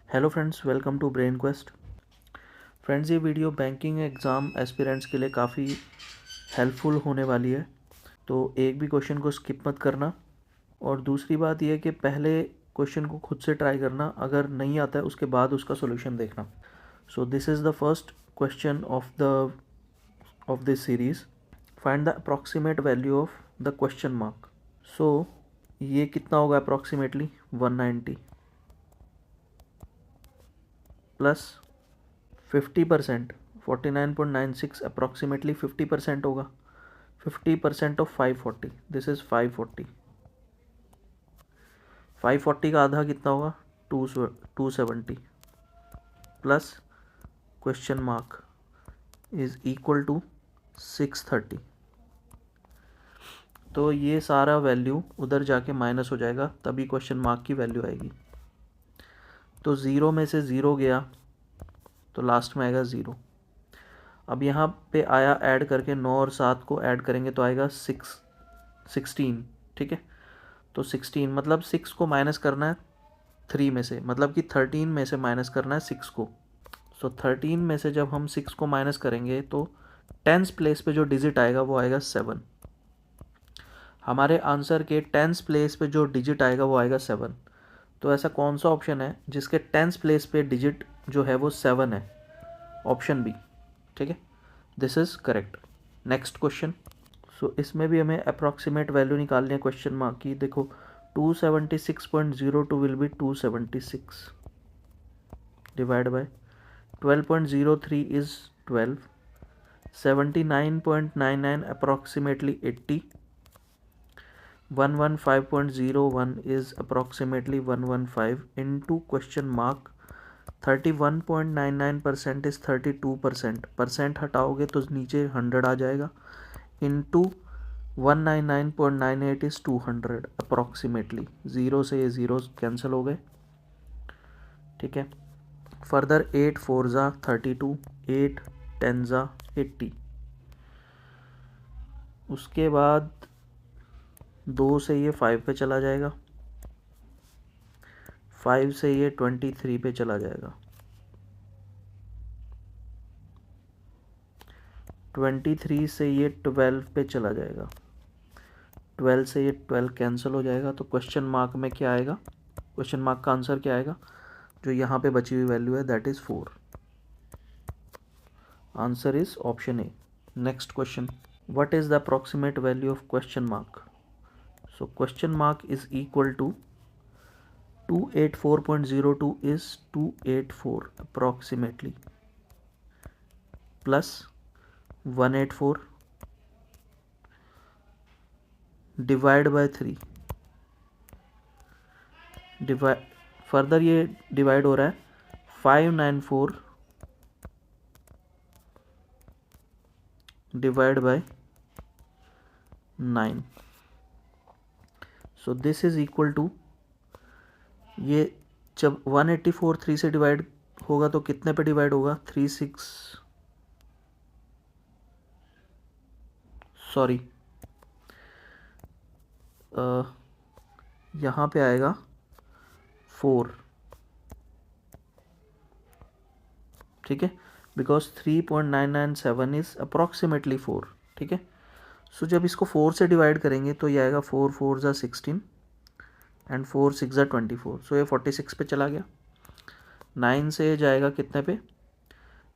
Hello friends, welcome to Brain Quest. Friends, ये video banking exam aspirants के लिए काफ़ी हेल्पफुल होने वाली है, तो एक भी क्वेश्चन को स्किप मत करना। और दूसरी बात यह है कि पहले क्वेश्चन को खुद से ट्राई करना, अगर नहीं आता है उसके बाद उसका सॉल्यूशन देखना। So this is the first question of this series. Find the approximate value of the question mark. So ये कितना होगा अप्रॉक्सीमेटली 190 प्लस 50%, 49.96 अप्रॉक्सीमेटली 50% होगा। 50% ऑफ 540, दिस इज़ 540। 540 का आधा कितना होगा? 270 plus question mark is equal to 630। तो ये सारा वैल्यू उधर जाके माइनस हो जाएगा, तभी क्वेश्चन मार्क की वैल्यू आएगी। तो ज़ीरो में से ज़ीरो गया तो लास्ट में आएगा ज़ीरो। अब यहाँ पे आया, ऐड करके 9 और 7 को ऐड करेंगे तो आएगा 16। ठीक है, तो 16 मतलब 6 को माइनस करना है 3 में से, मतलब कि 13 में से माइनस करना है 6 को। सो 13 में से जब हम 6 को माइनस करेंगे तो टेंस प्लेस पे जो डिजिट आएगा वो आएगा 7। हमारे आंसर के टेंस प्लेस पे जो डिजिट आएगा वो आएगा 7। तो ऐसा कौन सा ऑप्शन है जिसके टेंस प्लेस पे डिजिट जो है वो 7 है? Option B. ठीक है, this is correct. Next question. So इसमें भी हमें अप्रॉक्सीमेट वैल्यू निकालनी है क्वेश्चन मार्क की। देखो 276.02 will be 276 divide by 12.03 is 12, 79.99 approximately 80, 115.01 is approximately 115 into question mark 31.99% is 32%। Percent हटाओगे तो नीचे 100 आ जाएगा, इंटू 199.98 इज़ 200 अप्रॉक्सीमेटली। ज़ीरो से ये ज़ीरो कैंसिल हो गए। ठीक है, फर्दर 8 4 ज़ा 32, 8 10 ज़ा 80। उसके बाद 2 से ये 5 पे चला जाएगा, 5 से ये 23 पे चला जाएगा, 23 से ये 12 पे चला जाएगा, 12 से ये 12 कैंसिल हो जाएगा। तो क्वेश्चन मार्क में क्या आएगा? क्वेश्चन मार्क का आंसर क्या आएगा? जो यहाँ पे बची हुई वैल्यू है that is 4। Answer is option A. Next question. What is the approximate value of question mark? So question mark is equal to 284.02 is 284 approximately plus 184 divide by 3। Divide further ये divide हो रहा है 594 divide by 9। So this is equal to, ये जब 184 3 से divide होगा तो कितने पे डिवाइड होगा? 3 6 सॉरी यहाँ पे आएगा 4। ठीक है, बिकॉज 3.997 इज अप्रॉक्सीमेटली 4। ठीक है, सो जब इसको 4 से डिवाइड करेंगे तो ये आएगा 4 4 ज़ा 16 एंड 4 6 ज़ा 24। सो ये 46 पे चला गया। 9 से जाएगा कितने पे?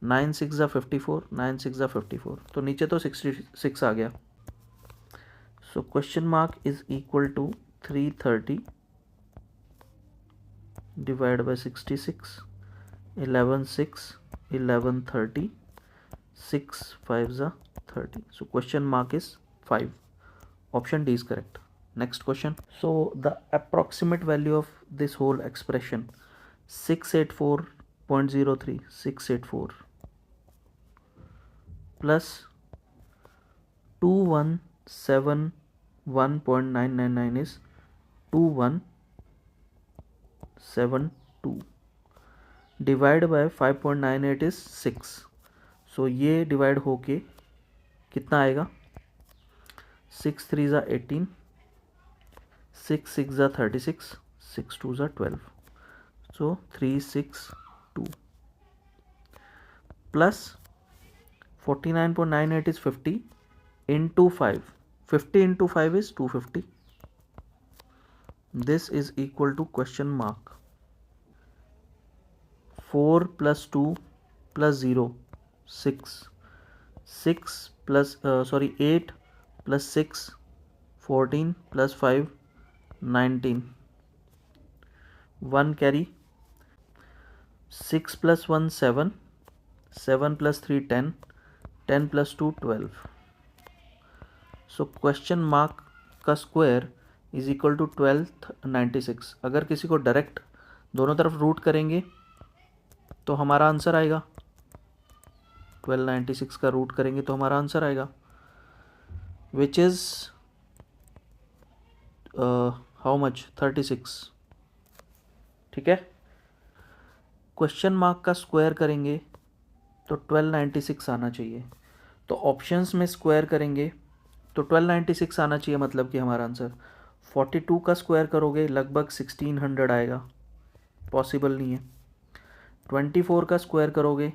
9 6 ज़ा 54, 9 6 ज़ा 54, तो नीचे तो 66 आ गया। So question mark is equal to 330 divide by 66, 11 6 11 30, 6 5 ज़ा 30। So question mark is 5. Option D is correct. Next question. So the approximate value of this whole expression 684.03, 684 plus 2171.999 is 2172 divide by 5.98 is 6। सो ये divide होके कितना आएगा? 6 3 ज़ा 18, 6 6 ज़ा 36, 6 2 ज़ा 12। सो 362 plus 49.98 is 50 into 5. 50 into 5 is 250. This is equal to question mark. 4 plus 2 plus 0 6. 6 plus 8 plus 6 14 plus 5 19. 1 carry. 6 plus 1 7. 7 plus 3 10. 10 plus 2 12. So question mark का square is equal to 1296. अगर किसी को डायरेक्ट दोनों तरफ रूट करेंगे तो हमारा आंसर आएगा 1296 का रूट करेंगे तो हमारा आंसर आएगा विच इज़ हाउ मच 36. ठीक है. क्वेश्चन मार्क का स्क्वायर करेंगे तो 1296 आना चाहिए. तो ऑप्शंस में स्क्वायर करेंगे तो 1296 आना चाहिए, मतलब कि हमारा आंसर 42 का स्क्वायर करोगे लगभग 1600 आएगा, पॉसिबल नहीं है. 24 का स्क्वायर करोगे,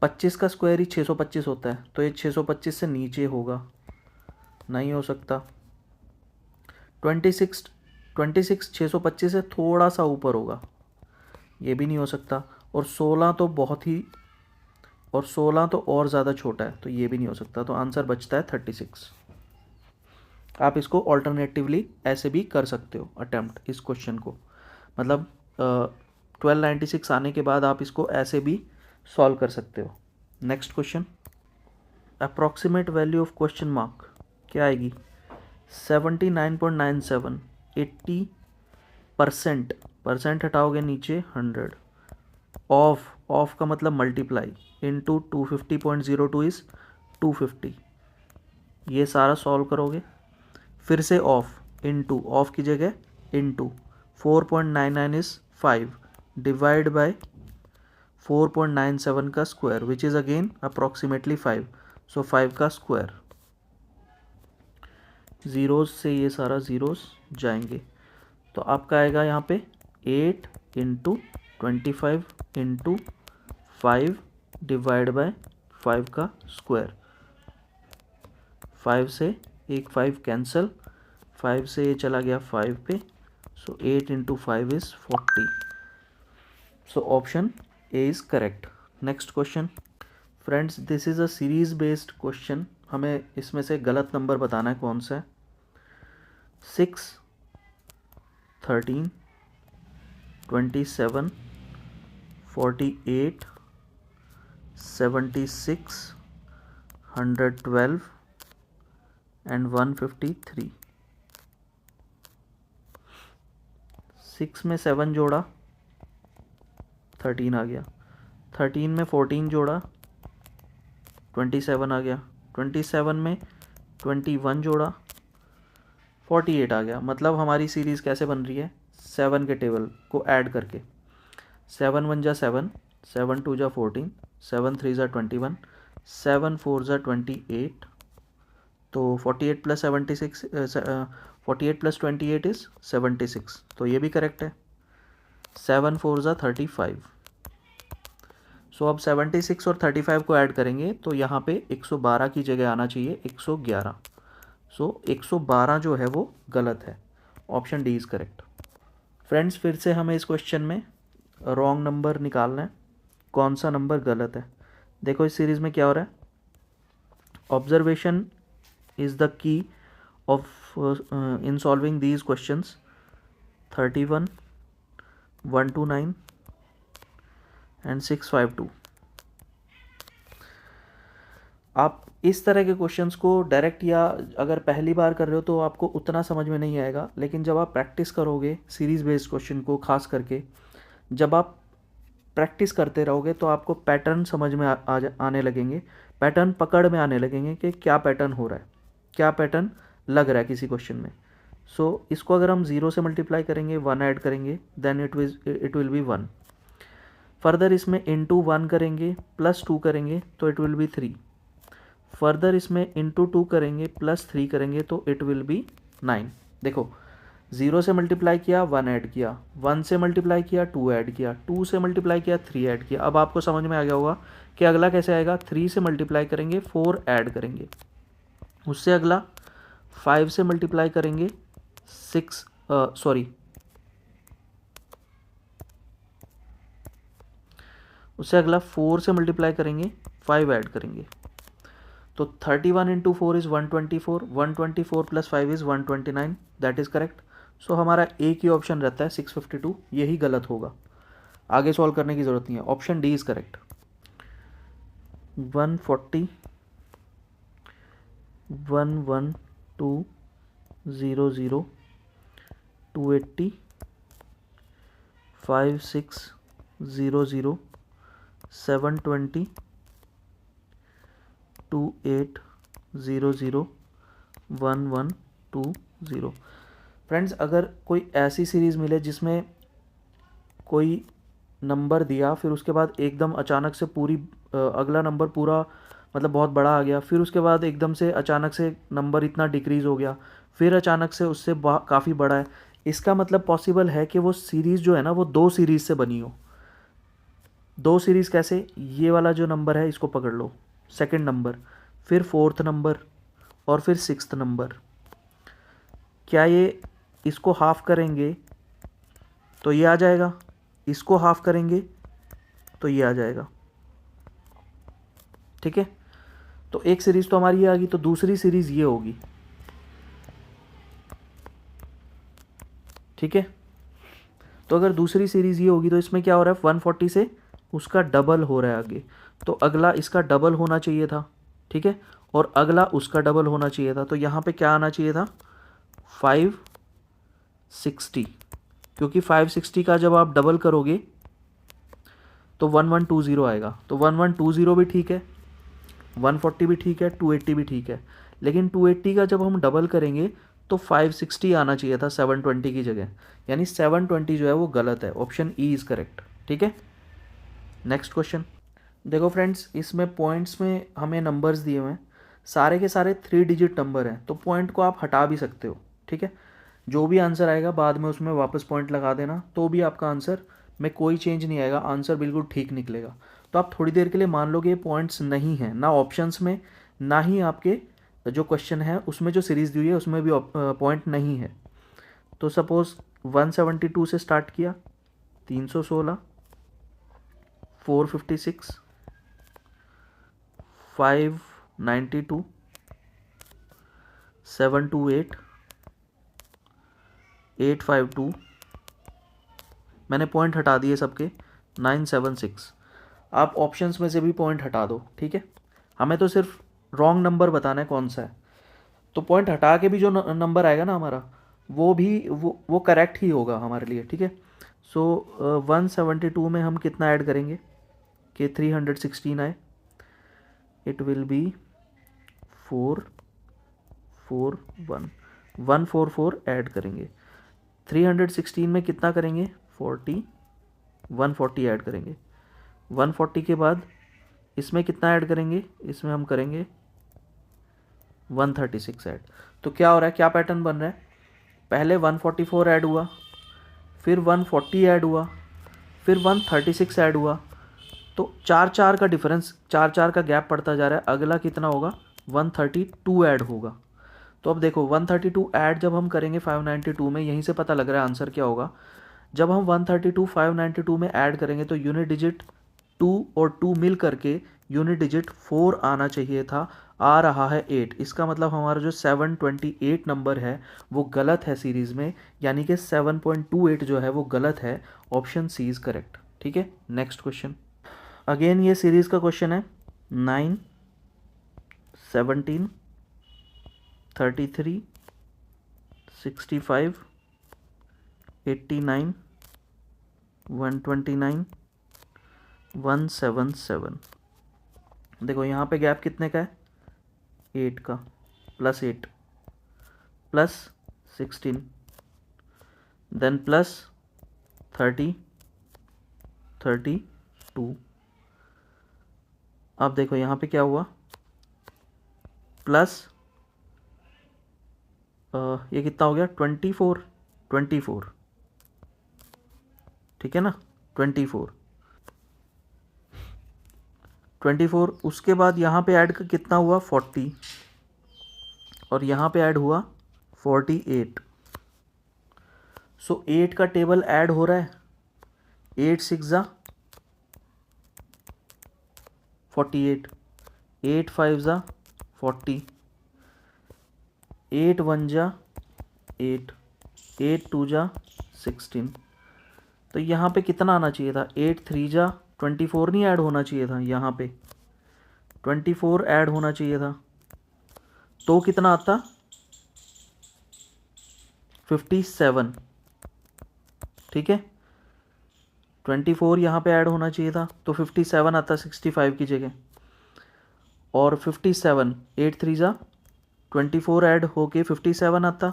25 का स्क्वायर ही 625 होता है तो ये 625 से नीचे होगा, नहीं हो सकता. 26 625 से थोड़ा सा ऊपर होगा, ये भी नहीं हो सकता. और 16 तो बहुत ही, और 16 तो और ज़्यादा छोटा है तो ये भी नहीं हो सकता. तो आंसर बचता है 36. आप इसको ऑल्टरनेटिवली ऐसे भी कर सकते हो अटेम्प्ट इस क्वेश्चन को, मतलब 1296 आने के बाद आप इसको ऐसे भी सॉल्व कर सकते हो. Next question, approximate value of question mark क्या आएगी? 79.97. 80%, परसेंट हटाओगे नीचे 100. ऑफ का मतलब मल्टीप्लाई इंटू 250.02 इज 250. ये सारा सॉल्व करोगे, फिर से ऑफ इंटू, ऑफ की जगह इंटू 4.99 इज 5 डिवाइड बाय 4.97 का square which is again approximately 5. सो 5 का स्क्वायर. ज़ीरोज़ से ये सारा ज़ीरोज़ जाएंगे तो आपका आएगा यहाँ पे 8 इंटू 25 इंटू 5 डिवाइड बाय 5 का स्क्वायर. 5 से एक 5 कैंसिल, 5 से ये चला गया 5 पे. सो 8 into 5 is 40. So option A is correct. Next question friends, this is a series based question. हमें इसमें से गलत नंबर बताना है कौन सा है. 6, 13, 27, 48, 76, 112 एंड 153. 6 में 7 जोड़ा 13 आ गया. 13 में 14 जोड़ा 27 आ गया. 27 में 21 जोड़ा 48 आ गया. मतलब हमारी सीरीज़ कैसे बन रही है? 7 के टेबल को ऐड करके. 7 1 जा 7, 7 2 जा 14, 7 3 जा 21, 7 4 जा 28. तो 48 प्लस 76 48 प्लस 28 इज़ 76. तो ये भी करेक्ट है. 7 4 जा 35. सो अब 76 और 35 को ऐड करेंगे तो यहाँ पे 112 की जगह आना चाहिए 111. सो 112 जो है वो गलत है. Option D is correct. Friends, फिर से हमें इस क्वेश्चन में रॉन्ग नंबर निकालना है, कौन सा नंबर गलत है. देखो इस सीरीज़ में क्या हो रहा है. Observation is the key of in solving these questions. 31, 129 and 652. आप इस तरह के क्वेश्चंस को डायरेक्ट या अगर पहली बार कर रहे हो तो आपको उतना समझ में नहीं आएगा, लेकिन जब आप प्रैक्टिस करोगे सीरीज़ बेस्ड क्वेश्चन को, खास करके जब आप प्रैक्टिस करते रहोगे तो आपको पैटर्न समझ में आने लगेंगे, पैटर्न पकड़ में आने लगेंगे कि क्या पैटर्न हो रहा है, क्या पैटर्न लग रहा है किसी क्वेश्चन में. सो इसको अगर हम 0 से मल्टीप्लाई करेंगे, 1 ऐड करेंगे, then it will be 1. Further इसमें इंटू 1 करेंगे, प्लस 2 करेंगे तो इट विल बी 3. फर्दर इसमें इंटू 2 करेंगे, प्लस 3 करेंगे तो इट विल बी 9. देखो 0 से मल्टीप्लाई किया 1 ऐड किया, 1 से मल्टीप्लाई किया 2 ऐड किया, 2 से मल्टीप्लाई किया 3 ऐड किया। अब आपको समझ में आ गया होगा कि अगला कैसे आएगा। 3 से मल्टीप्लाई करेंगे 4 ऐड करेंगे, उससे अगला 5 से मल्टीप्लाई करेंगे 6 उससे अगला 4 से मल्टीप्लाई करेंगे 5 ऐड करेंगे। तो 31 into 4 is 124, 124 plus 5 is 129, that is correct. So हमारा एक ही ऑप्शन रहता है 652, यही गलत होगा, आगे सॉल्व करने की ज़रूरत नहीं है। Option D is correct. 140 11200 280 5600 720 2800 1120। Friends, अगर कोई ऐसी सीरीज़ मिले जिसमें कोई नंबर दिया, फिर उसके बाद एकदम अचानक से अगला नंबर पूरा मतलब बहुत बड़ा आ गया, फिर उसके बाद एकदम से अचानक से नंबर इतना डिक्रीज़ हो गया, फिर अचानक से उससे काफ़ी बड़ा है, इसका मतलब पॉसिबल है कि वो सीरीज़ जो है ना वो 2 सीरीज़ से बनी हो। 2 सीरीज़ कैसे, ये वाला जो नंबर है इसको पकड़ लो, सेकंड नंबर, फिर 4th नंबर और फिर 6th नंबर। क्या ये इसको हाफ करेंगे तो ये आ जाएगा, इसको हाफ करेंगे तो ये आ जाएगा, ठीक है। तो एक सीरीज़ तो हमारी ये आ गई, तो दूसरी सीरीज़ ये होगी, ठीक है। तो अगर दूसरी सीरीज़ ये होगी तो इसमें क्या हो रहा है, 140 से उसका डबल हो रहा है आगे, तो अगला इसका डबल होना चाहिए था, ठीक है, और अगला उसका डबल होना चाहिए था। तो यहाँ पे क्या आना चाहिए था, 560, क्योंकि 560 का जब आप डबल करोगे तो 1120 आएगा। तो 1120 भी ठीक है, 140 भी ठीक है, 280 भी ठीक है, लेकिन 280 का जब हम डबल करेंगे तो 560 आना चाहिए था 720 की जगह, यानी 720 जो है वो गलत है। ऑप्शन ई इज़ करेक्ट, ठीक है। नेक्स्ट क्वेश्चन देखो फ्रेंड्स, इसमें पॉइंट्स में हमें नंबर्स दिए हुए हैं, सारे के सारे 3 डिजिट नंबर हैं, तो पॉइंट को आप हटा भी सकते हो, ठीक है। जो भी आंसर आएगा बाद में उसमें वापस पॉइंट लगा देना, तो भी आपका आंसर में कोई चेंज नहीं आएगा, आंसर बिल्कुल ठीक निकलेगा। तो आप थोड़ी देर के लिए मान लो कि ये पॉइंट्स नहीं हैं, ना ऑप्शंस में ना ही आपके जो क्वेश्चन है उसमें, जो सीरीज़ दी हुई है उसमें भी पॉइंट नहीं है। तो सपोज़ 172 से स्टार्ट किया, 316, 456, 592, 728, 852, मैंने पॉइंट हटा दिए सबके, 976। आप ऑप्शंस में से भी पॉइंट हटा दो, ठीक है। हमें तो सिर्फ रॉन्ग नंबर बताना है कौन सा है, तो पॉइंट हटा के भी जो नंबर आएगा ना हमारा, वो भी वो करेक्ट ही होगा हमारे लिए, ठीक है। सो 172 में हम कितना ऐड करेंगे कि 316 आए, इट विल बी 144 ऐड करेंगे। 316 में कितना करेंगे, 140 ऐड करेंगे। 140 के बाद इसमें कितना ऐड करेंगे, इसमें हम करेंगे 136 ऐड। तो क्या हो रहा है, क्या पैटर्न बन रहा है, पहले 144 ऐड हुआ, फिर 140 ऐड हुआ, फिर 136 ऐड हुआ, तो 4 का डिफरेंस, 4 का गैप पड़ता जा रहा है। अगला कितना होगा, 132 ऐड होगा। तो अब देखो 132 ऐड जब हम करेंगे 592 में, यहीं से पता लग रहा है आंसर क्या होगा। जब हम 132 592 में ऐड करेंगे तो यूनिट डिजिट 2 और 2 मिल करके यूनिट डिजिट 4 आना चाहिए था, आ रहा है 8। इसका मतलब हमारा जो 728 नंबर है वो गलत है सीरीज़ में, यानी कि 7.28 जो है वो गलत है। ऑप्शन सी इज़ करेक्ट, ठीक है। नेक्स्ट क्वेश्चन, अगेन ये सीरीज़ का क्वेश्चन है। 9, 17, 33, 65, 89, 129, 177। देखो यहाँ पे गैप कितने का है, 8 का, प्लस 8 प्लस 16 देन प्लस 30 32। अब देखो यहाँ पे क्या हुआ, प्लस ये कितना हो गया 24, 24, ठीक है ना, 24, उसके बाद यहाँ पे ऐड कितना हुआ 40, और यहाँ पे ऐड हुआ 48। सो 8 का टेबल ऐड हो रहा है, 8 6 जा 48, 8 5 जा 40, 8 1 जा 8, 8 2 जा 16। तो यहाँ पे कितना आना चाहिए था, 8 3 जा 24 नहीं ऐड होना चाहिए था, यहाँ पे 24 ऐड होना चाहिए था, तो कितना आता 57, ठीक है। 24 यहाँ पे ऐड होना चाहिए था तो 57 आता 65 की जगह, और 57 8 3 जा 24 ऐड होके 57 आता।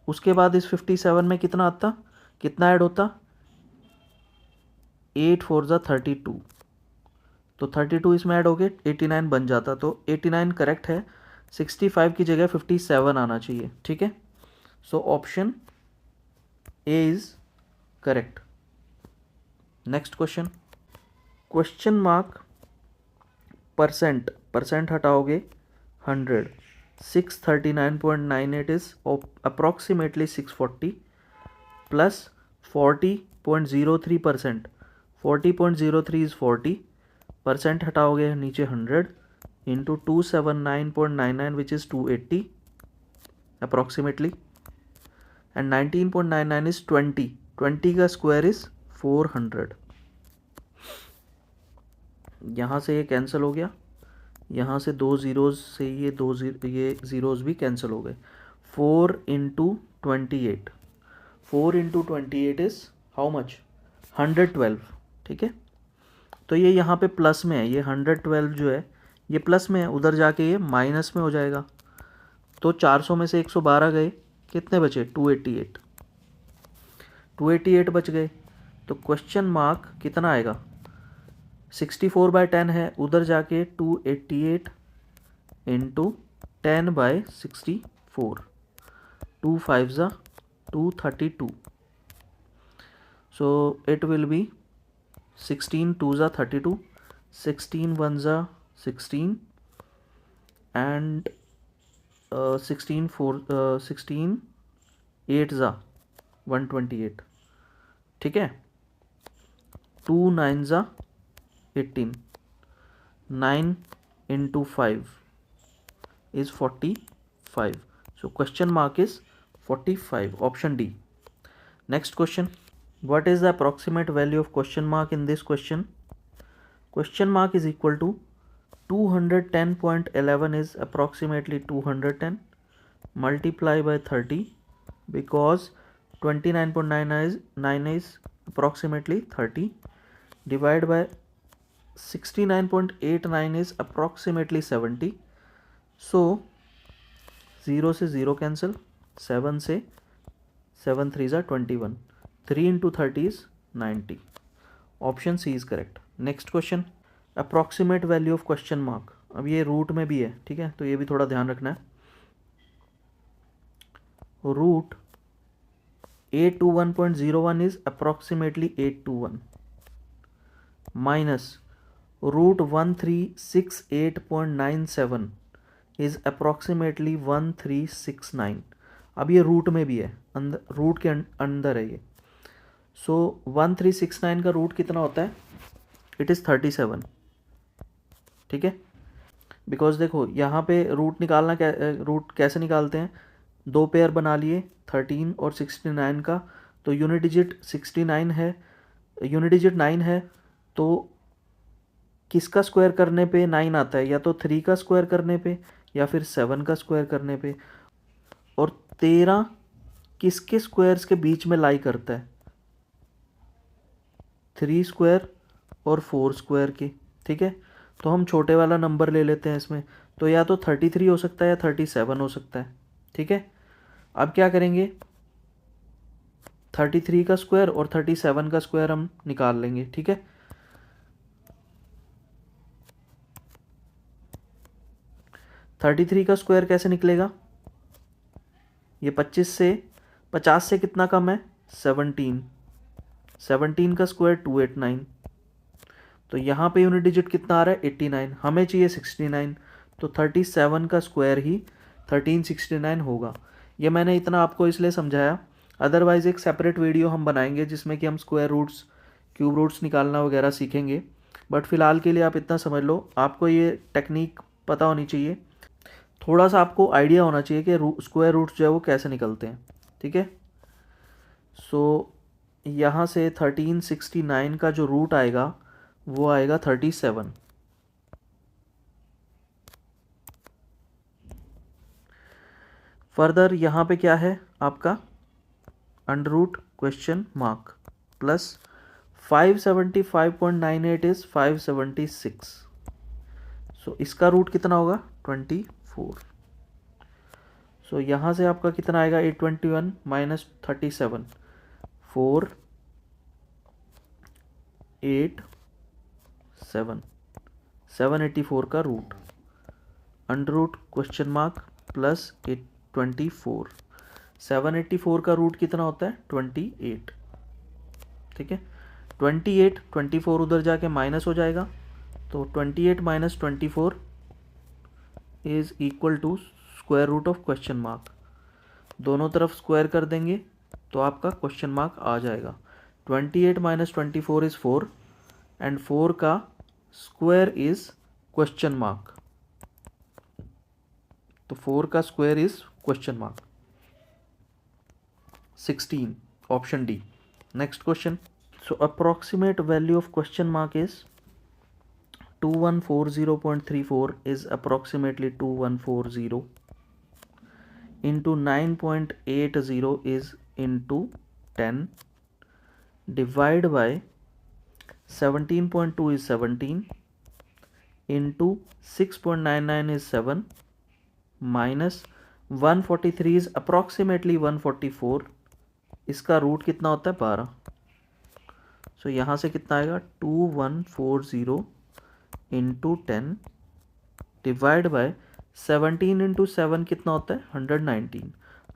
उसके बाद इस 57 में कितना आता, कितना ऐड होता, 8 4 जा 32, तो 32 इसमें ऐड हो गए 89 बन जाता, तो 89 करेक्ट है, 65 की जगह 57 आना चाहिए, ठीक है। So option A is correct. Next question, question mark percent, percent हटाओगे 100, 639.98 is approximately 640 plus 40.03%, 40.03 is 40, percent हटाओगे नीचे 100 into 279.99 which is 280 approximately, and 19.99 is 20, 20 का स्क्वायर इज 400। यहाँ से ये कैंसिल हो गया, यहाँ से दो ज़ीरोज़ से ये ये ज़ीरोज़ भी कैंसिल हो गए। 4 into 28, 4 into 28 is how much 112, ठीक है। तो ये यहाँ पे प्लस में है, ये 112 जो है ये प्लस में है, उधर जाके ये माइनस में हो जाएगा। तो 400 में से 112 गए, कितने बचे 288, 288 बच गए। तो क्वेश्चन मार्क कितना आएगा, 64/10 है, उधर जाके 288 इंटू 10/64, 2 5 जा 232, सो इट विल बी 16 2 जा 32, 16 1 जा 16 एंड 16 8 जा 128, ठीक है। 2 9 जा 18, 9 into 5 is 45. So question mark is 45, option D. Next question, what is the approximate value of question mark in this question? Question mark is equal to 210.11 is approximately 210 multiply by 30 because 29.9 is approximately 30 divide by 69.89 is approximately 70. So 0 से 0 cancel, 7 से 7 3 जा 21, 3 into 30 is 90. Option C is correct. Next question, approximate value of question mark. अब ये root में भी है, ठीक है, तो ये भी थोड़ा ध्यान रखना है। Root 821.01 is approximately 821 minus root 1368.97 is approximately 1369। अब ये रूट में भी है, अंदर रूट के अंदर है ये। सो 1369 का रूट कितना होता है, इट इज़ 37, ठीक है। बिकॉज देखो यहाँ पे रूट निकालना, रूट कैसे निकालते हैं, दो पेयर बना लिए 13 और 69 का, तो यूनिट डिजिट 69 है, यूनिट डिजिट 9 है, तो किसका स्क्वायर करने पे 9 आता है, या तो 3 का स्क्वायर करने पे या फिर 7 का स्क्वायर करने पे। और 13 किसके स्क्वायर्स के बीच में लाई करता है, 3 स्क्वायर और 4 स्क्वायर के, ठीक है। तो हम छोटे वाला नंबर ले लेते हैं इसमें, तो या तो 33 हो सकता है या 37 हो सकता है, ठीक है। अब क्या करेंगे, 33 का स्क्वायर और 37 का स्क्वायर हम निकाल लेंगे, ठीक है। थर्टी थ्री का स्क्वायर कैसे निकलेगा, ये 25 से 50 से कितना कम है? 17। 17 का स्क्वायर 289। तो यहाँ पे यूनिट डिजिट कितना आ रहा है? 89। हमें चाहिए 69, तो 37 का स्क्वायर ही 1369 होगा। ये मैंने इतना आपको इसलिए समझाया, अदरवाइज़ एक सेपरेट वीडियो हम बनाएंगे जिसमें कि हम स्क्वायर रूट्स, क्यूब रूट्स निकालना वगैरह सीखेंगे। बट फ़िलहाल के लिए आप इतना समझ लो, आपको ये टेक्निक पता होनी चाहिए, थोड़ा सा आपको आइडिया होना चाहिए कि स्क्वायर रूट्स जो है वो कैसे निकलते हैं। ठीक है। सो यहाँ से 1369 का जो रूट आएगा वो आएगा 37। फर्दर यहाँ पे क्या है आपका? Under root question mark plus 575.98 is 576। सो इसका रूट कितना होगा? 24। सो यहाँ से आपका कितना आएगा? 821 माइनस 37, 4 8 7, 784 का root, under root question mark plus 24। 784 का रूट कितना होता है? 28। ठीक है। 28, 24 उधर जाके माइनस हो जाएगा, तो 28 minus 24 is equal to square root of question mark. दोनों तरफ स्क्वायर कर देंगे तो आपका क्वेश्चन मार्क आ जाएगा। 28 माइनस 24 इज 4 एंड 4 का स्क्वायर इज क्वेश्चन मार्क, तो 4 का square is question mark. 16, option D. Next question. So approximate value of question mark is 2140.34 is approximately 2140 into 9.80 is into 10 divide by 17.2 is 17 into 6.99 is 7 minus 143 is approximately 144। इसका root कितना होता है? 12। सो यहाँ से कितना आएगा? 2140 इंटू 10 डिवाइड बाय 17 इंटू 7 कितना होता है? 119।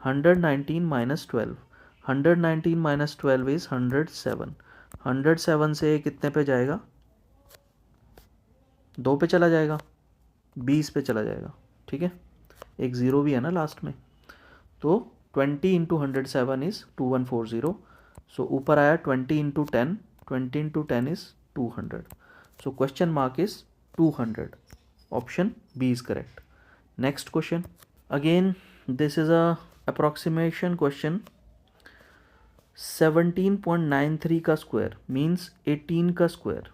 119 माइनस 12, 119 माइनस 12 इज 107। 107 से कितने पे जाएगा? 2 पे चला जाएगा, 20 पे चला जाएगा। ठीक है, एक ज़ीरो भी है ना लास्ट में, तो 20 इंटू 107 इज़ 2140। सो ऊपर आया 20 into 10, 20 into 10 is 200। So question mark is 200. Option B is correct. Next question. Again, this is a approximation question. 17.93 का स्क्वायर means 18 का स्क्वायर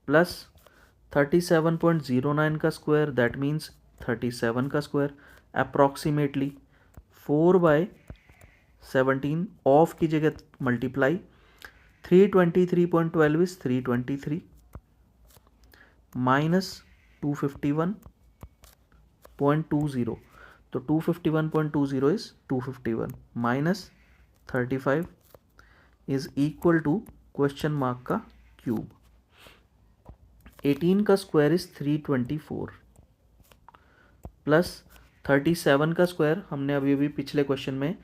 प्लस 37.09 का स्क्वायर दैट मीन्स 37 का स्क्वायर अप्रॉक्सीमेटली 4/17 ऑफ की जगह multiply 323.12 is 323 minus 251.20, तो 251.20 is 251 minus 35 is equal to question mark का cube. 18 का square is 324 plus 37 का स्क्वायर हमने अभी पिछले क्वेश्चन में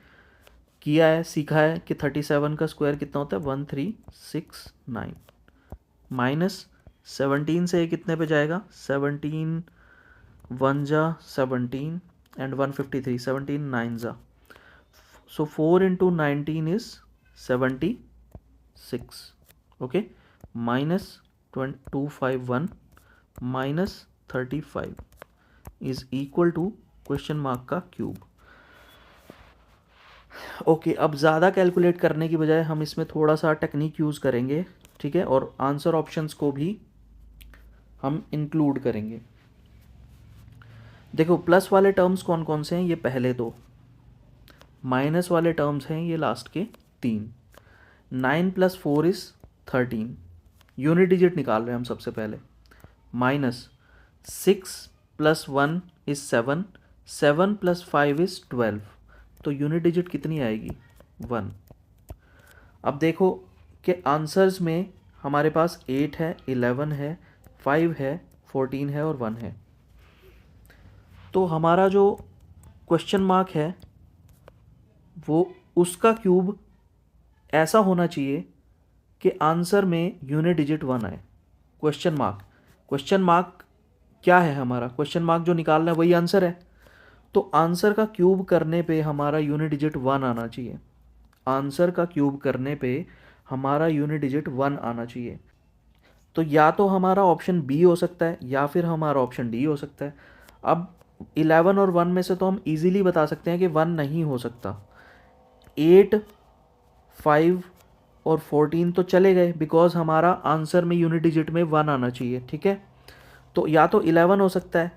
किया है, सीखा है कि 37 का स्क्वायर कितना होता है? 1369 माइनस 17 से कितने पे जाएगा? 17 1 जा 17 एंड 153, 17 9 जा, so 4 into 19 is 76। Okay, minus 251 minus 35 is equal to question mark का क्यूब। ओके, अब ज़्यादा कैलकुलेट करने की बजाय हम इसमें थोड़ा सा टेक्निक यूज़ करेंगे। ठीक है, और आंसर ऑप्शंस को भी हम इंक्लूड करेंगे। देखो, प्लस वाले टर्म्स कौन कौन से हैं? ये पहले दो। माइनस वाले टर्म्स हैं ये लास्ट के 3। 9 + 4 इज़ 13, यूनिट डिजिट निकाल रहे हैं हम सबसे पहले। माइनस 6 + 1 इज़ 7, 7 + 5 इज़ 12, तो यूनिट डिजिट कितनी आएगी? 1। अब देखो कि आंसर्स में हमारे पास 8 है, 11 है, 5 है, 14 है और 1 है। तो हमारा जो क्वेश्चन मार्क है वो उसका क्यूब ऐसा होना चाहिए कि आंसर में यूनिट डिजिट 1 आए। क्वेश्चन मार्क क्या है हमारा? क्वेश्चन मार्क जो निकालना है वही आंसर है। तो आंसर का क्यूब करने पे हमारा यूनिट डिजिट 1 आना चाहिए। आंसर का क्यूब करने पे हमारा यूनिट डिजिट 1 आना चाहिए। तो या तो हमारा ऑप्शन बी हो सकता है या फिर हमारा ऑप्शन डी हो सकता है। अब 11 और 1 में से तो हम इजीली बता सकते हैं कि 1 नहीं हो सकता। 8, 5 और 14 तो चले गए बिकॉज हमारा आंसर में यूनिट डिजिट में 1 आना चाहिए, ठीक है। तो या तो 11 हो सकता है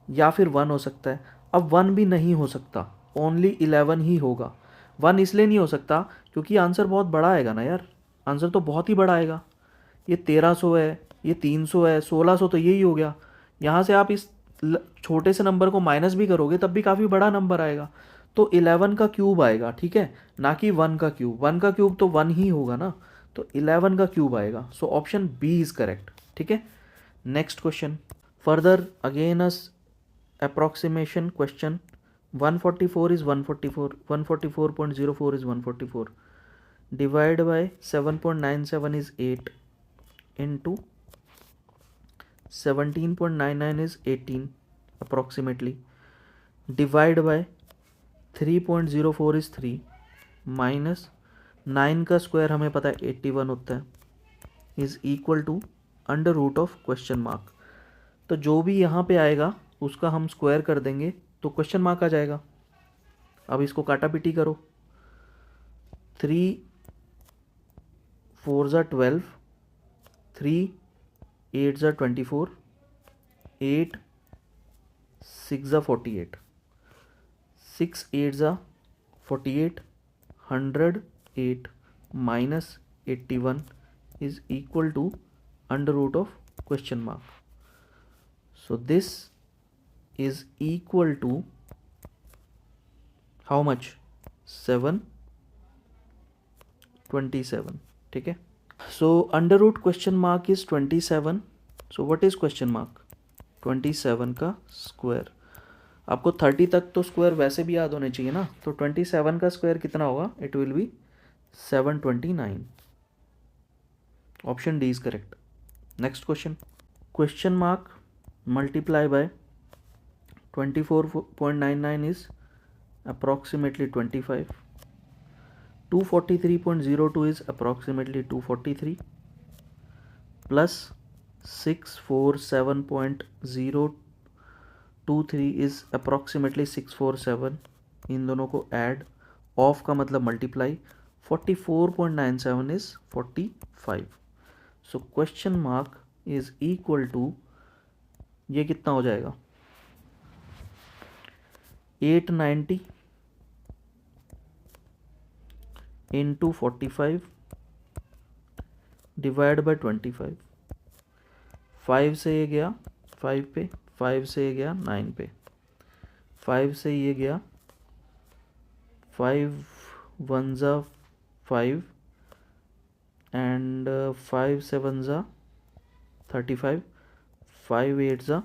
या फिर 1 हो सकता है। अब 1 भी नहीं हो सकता, ओनली 11 ही होगा। 1 इसलिए नहीं हो सकता क्योंकि आंसर बहुत बड़ा आएगा ना यार, आंसर तो बहुत ही बड़ा आएगा। ये 1300 है, ये 300 है, 1600 तो यही हो गया। यहाँ से आप इस छोटे से नंबर को माइनस भी करोगे तब भी काफ़ी बड़ा नंबर आएगा। तो 11 का क्यूब आएगा, ठीक है, ना कि 1 का क्यूब। 1 का क्यूब तो 1 ही होगा ना, तो 11 का क्यूब आएगा। So option B is correct, ठीक है। Next question, further again as approximation question. 144 is 144, 144.04 is 144, divided by 7.97 is 8, into 17.99 is 18 approximately, divide by 3.04 is 3, minus 9 का स्क्वायर हमें पता है 81 होता है, is equal to under root of question mark. तो जो भी यहाँ पे आएगा उसका हम स्क्वायर कर देंगे तो क्वेश्चन मार्क आ जाएगा। अब इसको काटा पीटी करो। 3 4 ज़ा 12, 3 8 ज़ा 24, 8 6 ज़ा 48, 6 8 ज़ा 48, 108 minus 81 is equal to under root of question mark. So this is equal to how much? 727, ठीक है। So under root question mark is 27. So what is question mark? 27 का स्क्वायर। आपको 30 तक तो स्क्वायर वैसे भी याद होने चाहिए ना, तो 27 का स्क्वायर कितना होगा? It will B 729। Option D is correct. Next question, question mark multiply by 24.99 is approximately 25, 243.02 is approximately 243, plus 647.023 is approximately 647। इन दोनों को ऐड, ऑफ का मतलब multiply, 44.97 is 45। So question mark is equal to, ये कितना हो जाएगा? 890 इंटू 45 डिवाइड बाय 25। 5 से ये गया 5 पे, 5 से ये गया 9 पे, 5 से ये गया 5 1 ज़ा 5 एंड 5 7 ज़ा 35, 5 8 ज़ा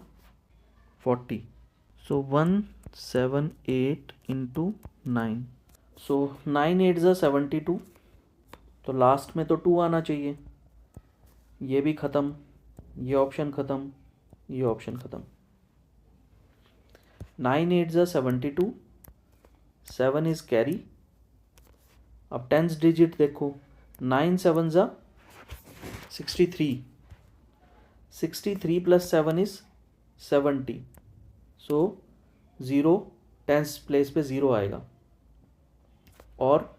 40। सो 178 इंटू 9, सो 9 8 ज़ा 72। तो लास्ट में तो 2 आना चाहिए। ये भी ख़त्म, ये ऑप्शन ख़त्म, ये ऑप्शन ख़त्म। 9 8 ज़ा 72, 7 इज़ कैरी। अब टेंस डिजिट देखो, 9 7 ज़ा 63, 63 plus 7 is 70। So 0 tens place पे 0 आएगा और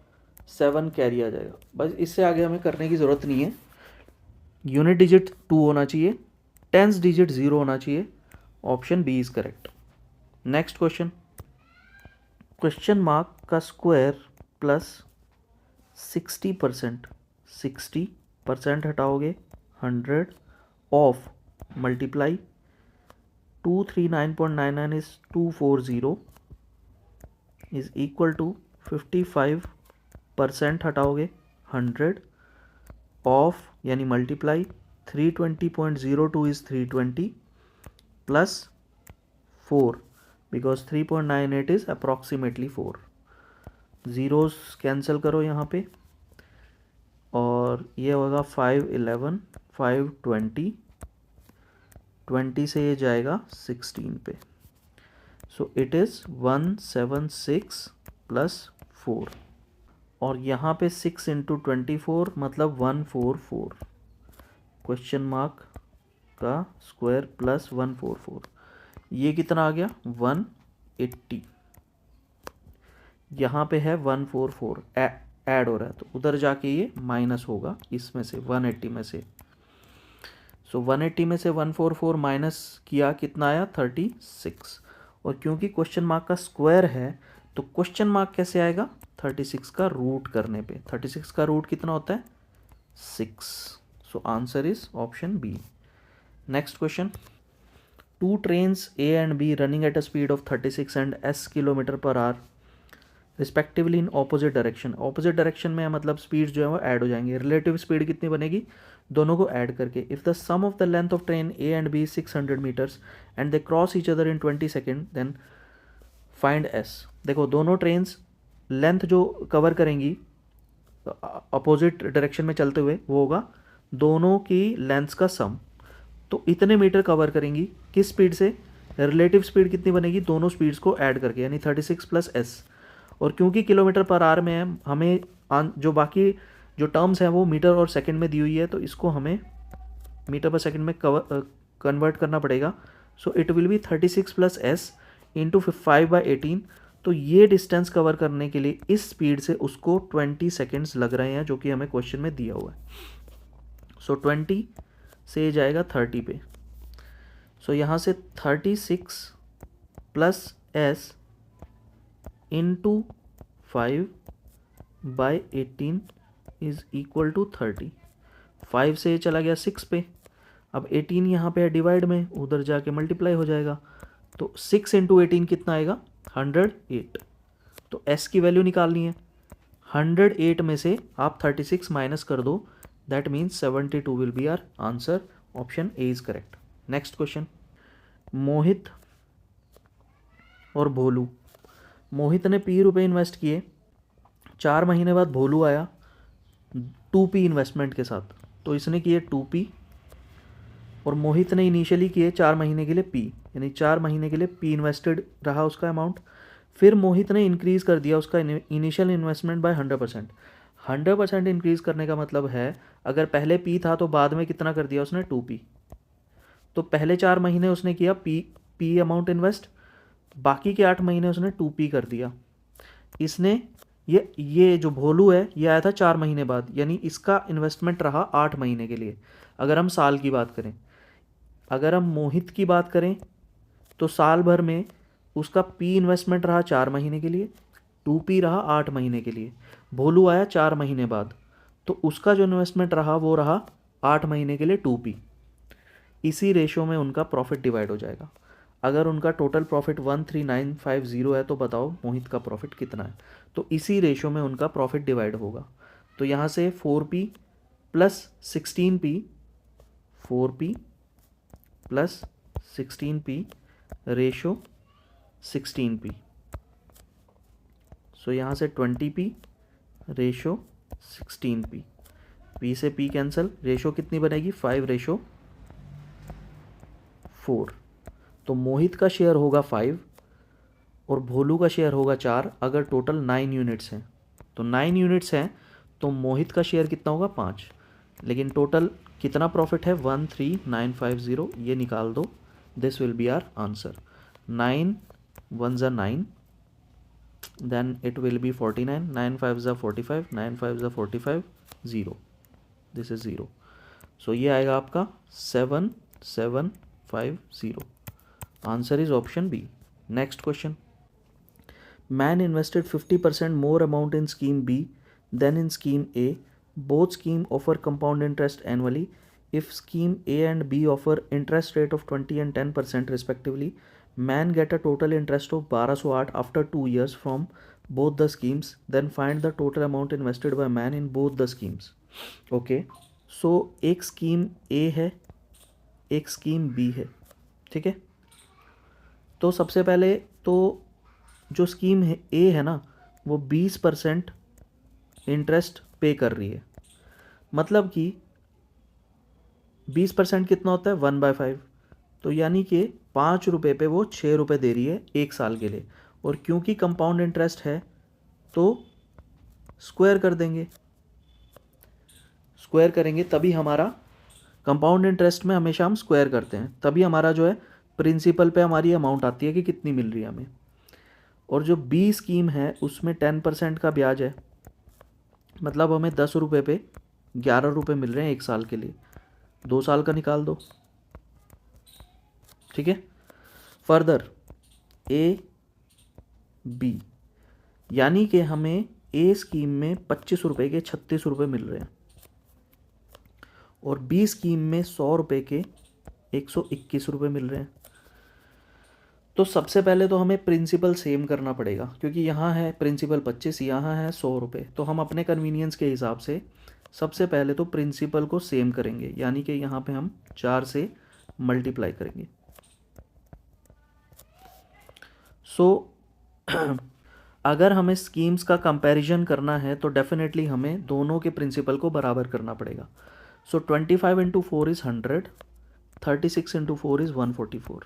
7 कैरी आ जाएगा। बस इससे आगे हमें करने की ज़रूरत नहीं है। यूनिट डिजिट 2 होना चाहिए, टेंस डिजिट 0 होना चाहिए। Option B is correct. Next question, question mark का स्क्वायर प्लस 60%, 60% हटाओगे 100 of multiply 239.99 is 240 is equal to 55% हटाओगे 100 ऑफ यानी multiply 320.02 is 320 plus 4, because 3.98 is approximately 4। Zeros cancel करो यहाँ पे, और ये होगा 511, 520, 20 से ये जाएगा 16 पे। सो इट इज़ 176 प्लस 4, और यहाँ पे 6 इंटू 24 मतलब 144, क्वेश्चन मार्क का स्क्वायर प्लस 144, ये कितना आ गया 180। यहाँ पे है 144 ऐड हो रहा है, तो उधर जाके ये माइनस होगा इसमें से 180 में से। सो 180 में से 144 माइनस किया, कितना आया 36। और क्योंकि क्वेश्चन मार्क का स्क्वायर है तो क्वेश्चन मार्क कैसे आएगा, 36 का रूट करने पे। 36 का रूट कितना होता है 6। So answer is option B. Next question, two trains A and B running at a speed of 36 and s kilometre पर hour respectively in opposite direction. Opposite direction में मतलब स्पीड जो है वो ऐड हो जाएंगे। रिलेटिव स्पीड कितनी बनेगी, दोनों को ऐड करके। If the sum of the length of train A and B 600 metres and they cross each other in 20 second then find S. देखो दोनों ट्रेन्स लेंथ जो कवर करेंगी अपोजिट डायरेक्शन में चलते हुए, वो होगा दोनों की लेंथ्स का सम। तो इतने मीटर कवर करेंगी किस स्पीड से, रिलेटिव स्पीड कितनी बनेगी, दोनों स्पीड्स को ऐड करके, यानी 36 प्लस एस। और क्योंकि किलोमीटर पर आवर में है, हमें जो बाकी जो टर्म्स हैं वो मीटर और सेकंड में दी हुई है, तो इसको हमें मीटर पर सेकंड में कन्वर्ट करना पड़ेगा। सो it will B 36 plus S into 5/18। तो ये डिस्टेंस कवर करने के लिए इस स्पीड से उसको 20 सेकेंड्स लग रहे हैं, जो कि हमें क्वेश्चन में दिया हुआ है। सो 20 से जाएगा 30 पे। सो यहाँ से 36 plus S into 5/18 is equal to 30। 5 से चला गया 6 पे, अब 18 यहाँ पे है डिवाइड में, उधर जाके मल्टीप्लाई हो जाएगा। तो 6 इंटू 18 कितना आएगा 108। तो s की वैल्यू निकालनी है, 108 में से आप 36 माइनस कर दो, that means 72 will be our answer. Option A is correct. Next question, Mohit और भोलू। मोहित ने ₹P इन्वेस्ट किए, 4 महीने बाद भोलू आया 2P इन्वेस्टमेंट के साथ, तो इसने किए 2P, और मोहित ने इनिशियली किए 4 महीने के लिए P, यानी 4 महीने के लिए P इन्वेस्टेड रहा उसका अमाउंट। फिर मोहित ने इंक्रीज़ कर दिया उसका इनिशियल इन्वेस्टमेंट बाय 100%। 100% इंक्रीज़ करने का मतलब है, अगर पहले P था तो बाद में कितना कर दिया उसने 2P। तो पहले 4 महीने उसने किया P अमाउंट इन्वेस्ट, बाकी के 8 महीने उसने 2P कर दिया। इसने ये जो भोलू है ये आया था 4 महीने बाद, यानी इसका इन्वेस्टमेंट रहा 8 महीने के लिए। अगर हम साल की बात करें, अगर हम मोहित की बात करें तो साल भर में उसका P इन्वेस्टमेंट रहा 4 महीने के लिए, 2P रहा 8 महीने के लिए। भोलू आया 4 महीने बाद, तो उसका जो इन्वेस्टमेंट रहा वो रहा 8 महीने के लिए 2P। इसी रेशो में उनका प्रॉफिट डिवाइड हो जाएगा। अगर उनका टोटल प्रॉफिट 13950 है तो बताओ मोहित का प्रॉफिट कितना है। तो इसी रेशो में उनका प्रॉफिट डिवाइड होगा। तो यहाँ से 4P plus 16P, 4P plus 16P ratio 16P। सो यहाँ से 20P रेशो 16P, P से P कैंसिल, रेशो कितनी बनेगी 5/4। तो मोहित का शेयर होगा 5 और भोलू का शेयर होगा 4। अगर टोटल 9 यूनिट्स हैं, तो 9 यूनिट्स हैं तो मोहित का शेयर कितना होगा 5। लेकिन टोटल कितना प्रॉफिट है 13950, ये निकाल दो, this will be our answer. 9 1 ज़ा 9, देन इट विल बी 49, 9 5 ज़ा 45, 9 5 ज़ा 45, 0, दिस इज 0। सो ये आएगा आपका 7750। Answer is option B. Next question, man invested 50% more amount in scheme B than in scheme A. Both scheme offer compound interest annually. If scheme A and B offer interest rate of 20 and 10% respectively, man get a total interest of 1208 after 2 years from both the schemes. Then find the total amount invested by man in both the schemes. Okay, so एक scheme A है, एक scheme B है, ठीक है। तो सबसे पहले तो जो स्कीम है ए है ना, वो 20% इंटरेस्ट पे कर रही है। मतलब कि 20% कितना होता है, 1/5। तो यानी कि 5 रुपये पे वो 6 रुपये दे रही है 1 साल के लिए। और क्योंकि कंपाउंड इंटरेस्ट है तो स्क्वायर कर देंगे, स्क्वायर करेंगे तभी हमारा कंपाउंड इंटरेस्ट में हमेशा हम स्क्वायर करते हैं, तभी हमारा जो है प्रिंसिपल पे हमारी अमाउंट आती है कि कितनी मिल रही है हमें। और जो बी स्कीम है उसमें 10% का ब्याज है, मतलब हमें 10 रुपये पे 11 रुपये मिल रहे हैं 1 साल के लिए। 2 साल का निकाल दो, ठीक है। फर्दर ए बी, यानी कि हमें ए स्कीम में 25 रुपये के 36 रुपये मिल रहे हैं और बी स्कीम में 100 रुपये के 121 रुपये मिल रहे हैं। तो सबसे पहले तो हमें प्रिंसिपल सेम करना पड़ेगा, क्योंकि यहाँ है प्रिंसिपल 25, यहाँ है 100 रुपये। तो हम अपने कन्वीनियंस के हिसाब से सबसे पहले तो प्रिंसिपल को सेम करेंगे, यानी कि यहाँ पे हम 4 से मल्टीप्लाई करेंगे। सो अगर हमें स्कीम्स का कंपैरिजन करना है तो डेफिनेटली हमें दोनों के प्रिंसिपल को बराबर करना पड़ेगा। सो 25 इंटू 4 इज़ 100, 36 इंटू 4 इज़ 144।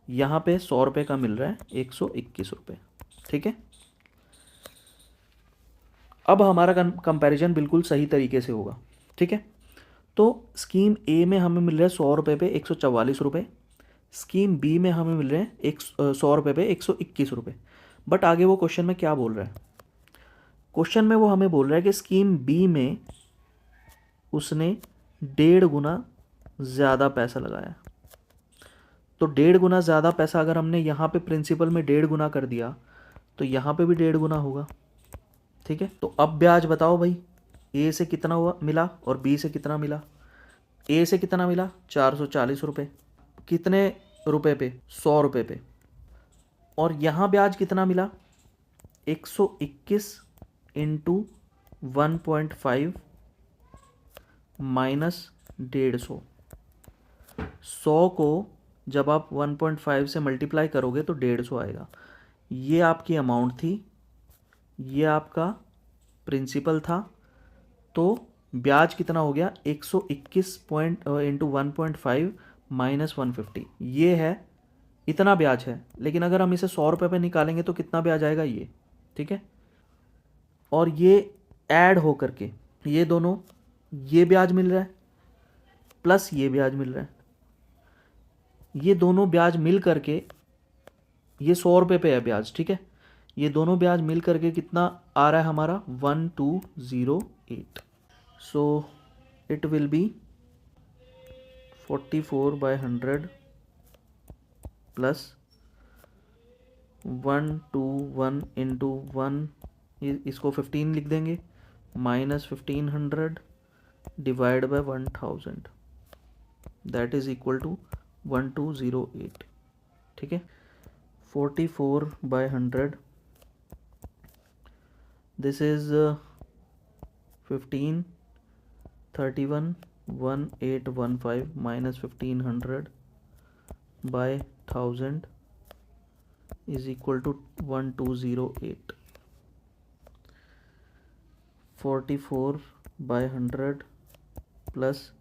यहाँ पे 100 रुपये का मिल रहा है 121 रुपये, ठीक है। अब हमारा कंपैरिजन बिल्कुल सही तरीके से होगा, ठीक है। तो स्कीम ए में हमें मिल रहा है 100 रुपये पे 144 रुपये, स्कीम बी में हमें मिल रहे हैं 100 रुपये पे 121 रुपये। बट आगे वो क्वेश्चन में क्या बोल रहा है, क्वेश्चन में वो हमें बोल रहा है कि स्कीम बी में उसने 1.5 गुना ज़्यादा पैसा लगाया। तो 1.5 गुना ज़्यादा पैसा अगर हमने यहाँ पे प्रिंसिपल में 1.5 गुना कर दिया तो यहाँ पे भी 1.5 गुना होगा, ठीक है। तो अब ब्याज बताओ भाई, ए से कितना हुआ मिला और बी से कितना मिला। ए से कितना मिला 440 रुपये, कितने रुपए पे, 100 रुपये पे। और यहाँ ब्याज कितना मिला 121 इंटू 1.5 माइनस 150। 100 को जब आप 1.5 से मल्टीप्लाई करोगे तो 150 आएगा। ये आपकी अमाउंट थी, ये आपका प्रिंसिपल था। तो ब्याज कितना हो गया 121 इंटू 1.5 माइनस 150, ये है, इतना ब्याज है। लेकिन अगर हम इसे 100 रुपये पे निकालेंगे तो कितना ब्याज आएगा ये, ठीक है। और ये ऐड हो करके ये दोनों, ये ब्याज मिल रहा है प्लस ये ब्याज मिल रहा है, ये दोनों ब्याज मिल करके, ये 100 रुपये पे है ब्याज, ठीक है। ये दोनों ब्याज मिल करके कितना आ रहा है हमारा 1208। So it will be 44/100 plus 121 into 1, इसको 15 लिख देंगे, minus 1500 divide by 1000, that is equal to 1208, ठीक है। 44/100, this is 15, 31, 1815 minus 1500 by 1000 is equal to 1208। 44/100 plus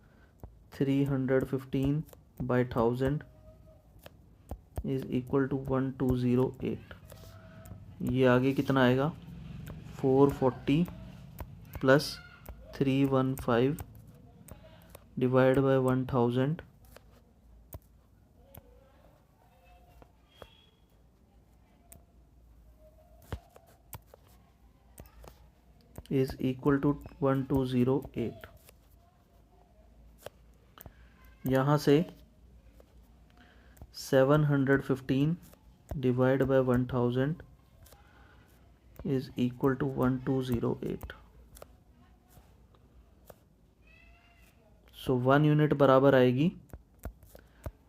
315 by 1000 is equal to 1208। ये आगे कितना आएगा 440 plus 315 divide by 1000 is equal to 1208। यहाँ से 715 divide by 1000 is equal to 1208। So 1 unit बराबर आएगी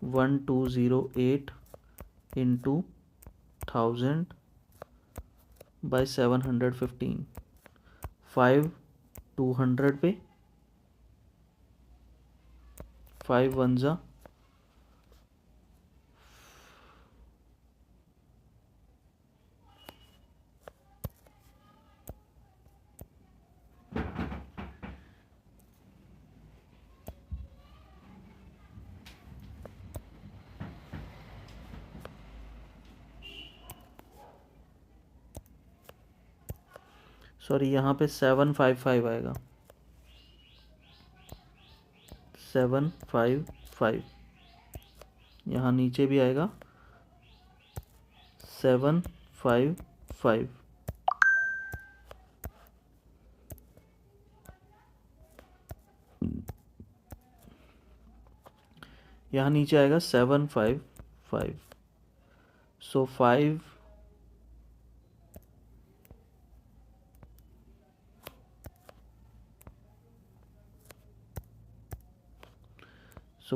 1208 इंटू 1000 बाय 715। 5 200 पे, 5 1 जा सॉरी यहाँ पे 755 आएगा, 755, यहाँ नीचे भी आएगा 755, यहाँ नीचे आएगा 755। सो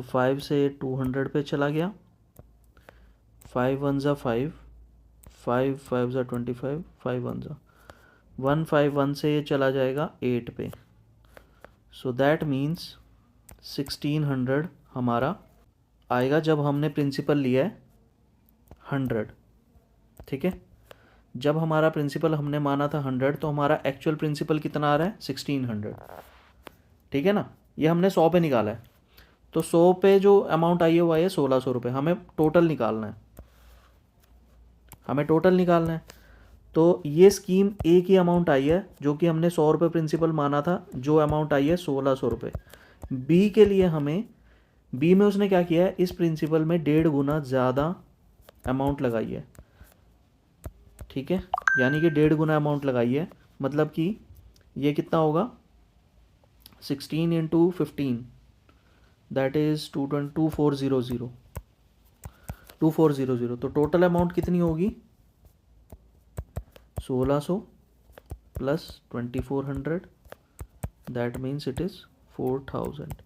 5 से 200 पे चला गया, 5 1 ज़ा 5, 5 5 ज़ा 25, 5 1 ज़ा 151 से ये चला जाएगा 8 पे। सो दैट मीन्स 1600 हमारा आएगा जब हमने प्रिंसिपल लिया है 100। ठीक है, जब हमारा प्रिंसिपल हमने माना था 100 तो हमारा एक्चुअल प्रिंसिपल कितना आ रहा है 1600। ठीक है ना, ये हमने 100 पे निकाला है, तो 100 पे जो अमाउंट आई है वो आई है 1600 रुपये। हमें टोटल निकालना है, तो ये स्कीम ए की अमाउंट आई है जो कि हमने 100 रुपये प्रिंसिपल माना था, जो अमाउंट आई है 1600 रुपये। बी के लिए हमें, बी में उसने क्या किया है, इस प्रिंसिपल में 1.5 गुना ज़्यादा अमाउंट लगाई है। ठीक है, यानी कि 1.5 गुना अमाउंट लगाई है, मतलब कि ये कितना होगा 16 इंटू 15, दैट इज़ 2400, 2400। तो टोटल अमाउंट कितनी होगी 1600 plus 2400, that means it is 4000।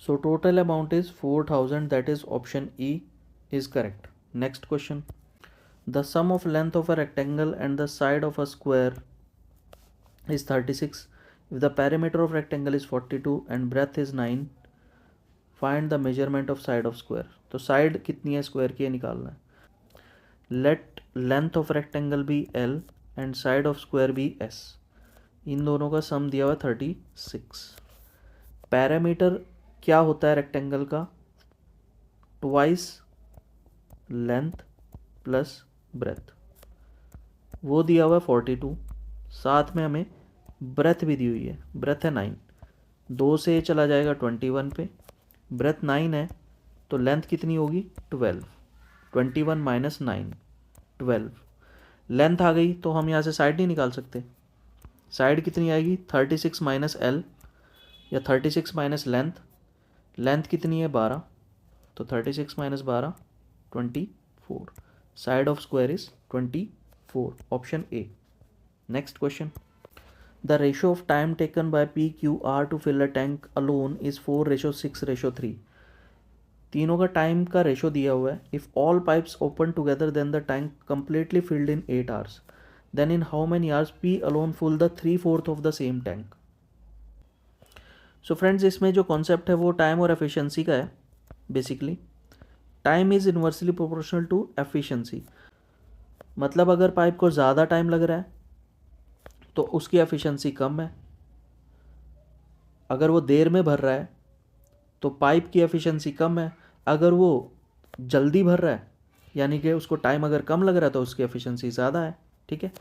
So total amount is 4000, that is option E is correct. Next question. The sum of length of a rectangle and the side of a square is 36. If the perimeter of rectangle is 42 and breadth is 9, find the measurement of side of square. तो side कितनी है square की, निकालना है। Let length of rectangle be L and side of square be S. इन दोनों का सम दिया हुआ 36। पैरामीटर क्या होता है रेक्टेंगल का, ट्वाइस लेंथ प्लस ब्रेथ, वो दिया हुआ है 42, साथ में हमें ब्रेथ भी दी हुई है, ब्रेथ है 9, 2 से चला जाएगा 21 पे, ब्रेथ 9 है तो लेंथ कितनी होगी 12, 21 माइनस 9 12, लेंथ आ गई तो हम यहाँ से साइड नहीं निकाल सकते, साइड कितनी आएगी 36 माइनस एल या 36 माइनस लेंथ, लेंथ कितनी है 12, तो 36 minus 12 24, side of square is 24, option A. Next question, the ratio of time taken by PQR to fill a tank alone is 4:6:3। तीनों का टाइम का रेशो दिया हुआ है। If all pipes open together then the tank completely filled in 8 hours, then in how many hours P alone full the 3/4 of the same tank. So friends, इसमें जो concept है वो टाइम और efficiency का है। Basically time is inversely proportional to efficiency, मतलब अगर pipe को ज़्यादा टाइम लग रहा है तो उसकी एफिशिएंसी कम है, अगर वो देर में भर रहा है तो पाइप की एफिशिएंसी कम है, अगर वो जल्दी भर रहा है यानी कि उसको टाइम अगर कम लग रहा है तो उसकी एफिशिएंसी ज़्यादा है। ठीक है,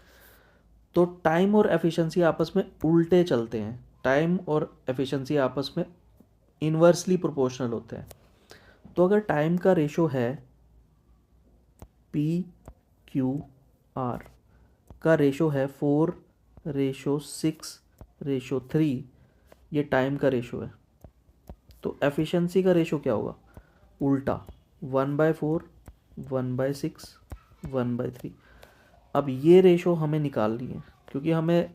तो टाइम और एफिशिएंसी आपस में उल्टे चलते हैं, टाइम और एफिशिएंसी आपस में इन्वर्सली प्रोपोर्शनल होते हैं। तो अगर टाइम का रेशो है PQR का रेशो है 4:6:3, ये टाइम का रेशो है, तो एफिशिएंसी का रेशो क्या होगा उल्टा 1/4 1/6 1/3। अब ये रेशो हमें निकालनी है, क्योंकि हमें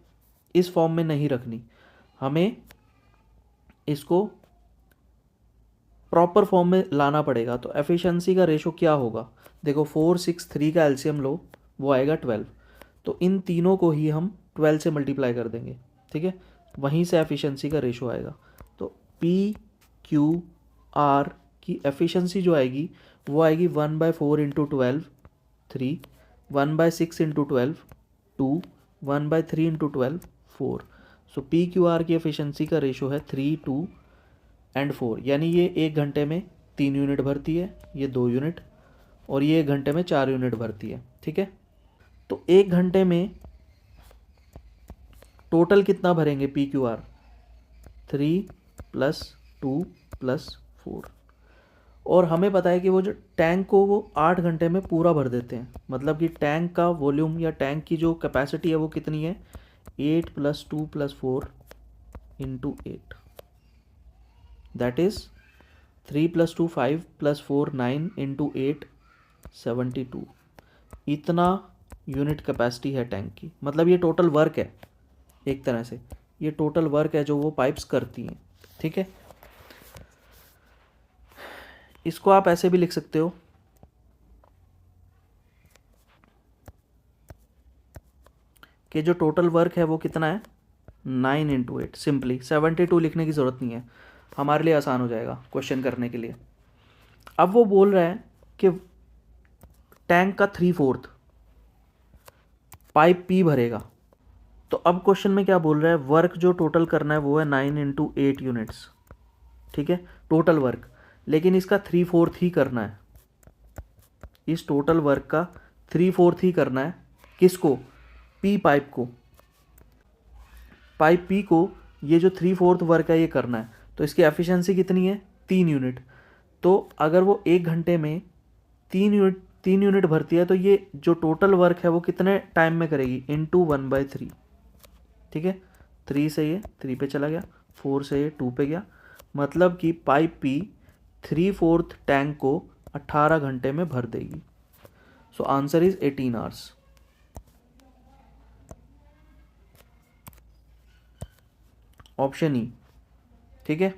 इस फॉर्म में नहीं रखनी, हमें इसको प्रॉपर फॉर्म में लाना पड़ेगा। तो एफिशिएंसी का रेशो क्या होगा, देखो 4 6 3 का एलसीएम लो, वो आएगा 12, तो इन तीनों को ही हम 12 से मल्टीप्लाई कर देंगे। ठीक है, वहीं से एफिशिएंसी का रेशो आएगा। तो PQR की एफिशिएंसी जो आएगी वो आएगी 1/4 इंटू 12 3, 1/6 इंटू 12 2, 1/3 इंटू 12 4। सो PQR की एफिशिएंसी का रेशो है 3 2 एंड 4, यानी ये 1 घंटे में 3 यूनिट भरती है, ये 2 यूनिट, और ये 1 घंटे में 4 यूनिट भरती है। ठीक है, तो 1 घंटे में टोटल कितना भरेंगे पी क्यू आर, 3 + 2 + 4। और हमें पता है कि वो जो टैंक को वो 8 घंटे में पूरा भर देते हैं, मतलब कि टैंक का वॉल्यूम या टैंक की जो कैपेसिटी है वो कितनी है, 8 + 2 + 4 × 8, दैट इज़ 3 + 2 5 + 4 9 × 8 72। इतना यूनिट कैपेसिटी है टैंक की, मतलब ये टोटल वर्क है, एक तरह से ये टोटल वर्क है जो वो पाइप्स करती हैं। ठीक है, इसको आप ऐसे भी लिख सकते हो कि जो टोटल वर्क है वो कितना है, 9 × 8। सिंपली 72 लिखने की ज़रूरत नहीं है, हमारे लिए आसान हो जाएगा क्वेश्चन करने के लिए। अब वो बोल रहा है कि टैंक का 3/4 पाइप पी भरेगा। तो अब क्वेश्चन में क्या बोल रहा है, वर्क जो टोटल करना है वो है 9 × 8 यूनिट्स। ठीक है, टोटल वर्क, लेकिन इसका 3/4 ही करना है, इस टोटल वर्क का 3/4 ही करना है। किसको, पी पाइप को, पाइप पी को ये जो 3/4 वर्क है ये करना है। तो इसकी एफिशिएंसी कितनी है, 3 यूनिट। तो अगर वो 1 घंटे में 3 यूनिट भरती है तो ये जो टोटल वर्क है वो कितने टाइम में करेगी, × 1/3। ठीक है, 3 से ये 3 पे चला गया, 4 से ये 2 पे गया, मतलब कि पाइप पी 3/4 टैंक को 18 घंटे में भर देगी। सो answer is 18 hours. Option E. ठीक है।